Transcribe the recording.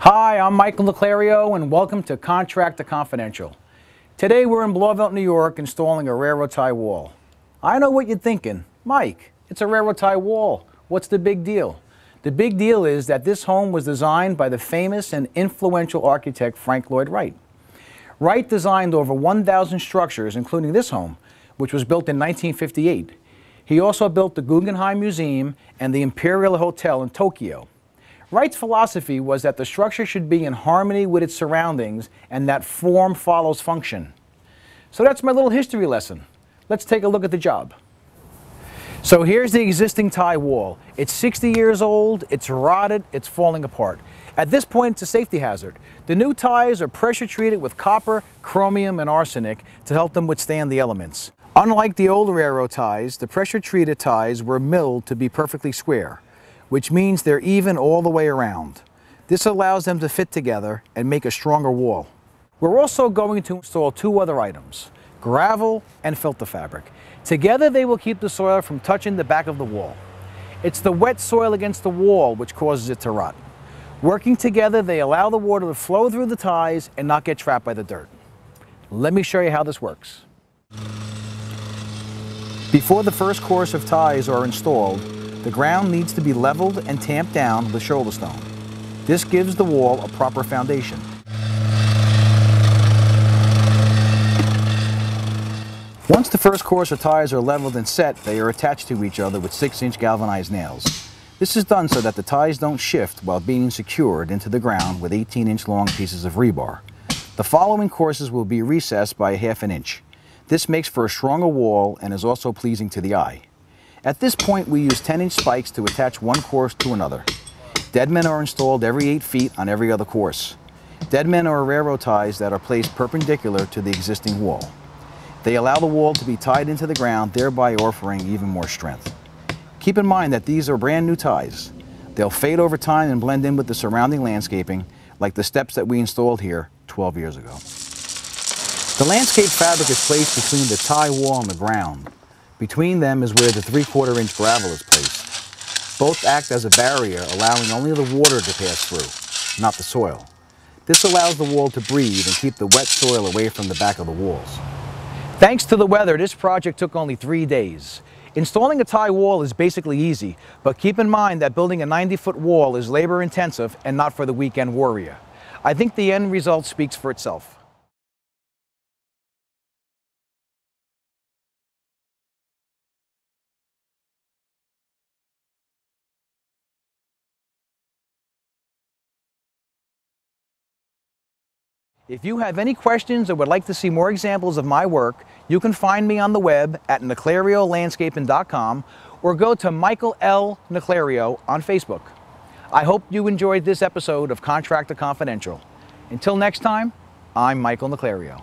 Hi, I'm Michael Naclerio and welcome to Contractor Confidential. Today we're in Blauvelt, New York installing a railroad tie wall. I know what you're thinking. Mike, it's a railroad tie wall. What's the big deal? The big deal is that this home was designed by the famous and influential architect Frank Lloyd Wright. Wright designed over 1,000 structures, including this home, which was built in 1958. He also built the Guggenheim Museum and the Imperial Hotel in Tokyo. Wright's philosophy was that the structure should be in harmony with its surroundings and that form follows function. So that's my little history lesson. Let's take a look at the job. So here's the existing tie wall. It's 60 years old, it's rotted, it's falling apart. At this point, it's a safety hazard. The new ties are pressure treated with copper, chromium, and arsenic to help them withstand the elements. Unlike the old railroad ties, the pressure treated ties were milled to be perfectly square, which means they're even all the way around. This allows them to fit together and make a stronger wall. We're also going to install two other items, gravel and filter fabric. Together they will keep the soil from touching the back of the wall. It's the wet soil against the wall which causes it to rot. Working together, they allow the water to flow through the ties and not get trapped by the dirt. Let me show you how this works. Before the first course of ties are installed, the ground needs to be leveled and tamped down with shoulder stone. This gives the wall a proper foundation. Once the first course of ties are leveled and set, they are attached to each other with 6-inch galvanized nails. This is done so that the ties don't shift while being secured into the ground with 18-inch long pieces of rebar. The following courses will be recessed by 1/2 inch. This makes for a stronger wall and is also pleasing to the eye. At this point, we use 10-inch spikes to attach one course to another. Deadmen are installed every 8 feet on every other course. Deadmen are railroad ties that are placed perpendicular to the existing wall. They allow the wall to be tied into the ground, thereby offering even more strength. Keep in mind that these are brand new ties. They'll fade over time and blend in with the surrounding landscaping, like the steps that we installed here 12 years ago. The landscape fabric is placed between the tie wall and the ground. Between them is where the 3/4 inch gravel is placed. Both act as a barrier, allowing only the water to pass through, not the soil. This allows the wall to breathe and keep the wet soil away from the back of the walls. Thanks to the weather, this project took only 3 days. Installing a tie wall is basically easy, but keep in mind that building a 90-foot wall is labor-intensive and not for the weekend warrior. I think the end result speaks for itself. If you have any questions or would like to see more examples of my work, you can find me on the web at nacleriolandscaping.com or go to Michael L. Naclerio on Facebook. I hope you enjoyed this episode of Contractor Confidential. Until next time, I'm Michael Naclerio.